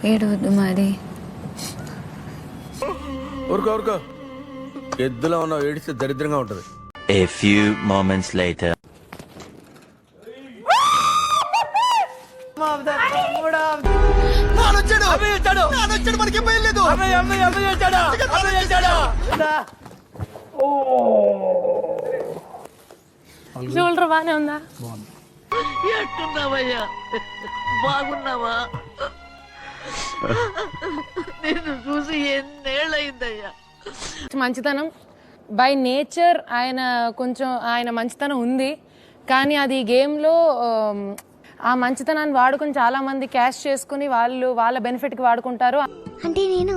ఏడవద్దు మరి. ఊరుకో ఊరుకో, ఎద్దులో ఉన్నావు, ఏడిస్తే దరిద్రంగా ఉంటది. A few moments later. Shoulder బానే ఉందా? ఎట్టున్నావయ్యా? బాగున్నావా? నిన్ను చూసి ఎన్నేళ్ళయిందయ్యా. మంచితనం బై నేచర్ ఆయన మంచితనం ఉంది, కానీ అది గేమ్లో ఆ మంచితనాన్ని వాడుకుని చాలా మంది క్యాష్ చేసుకుని వాళ్ళ బెనిఫిట్కి వాడుకుంటారు. అంటే నేను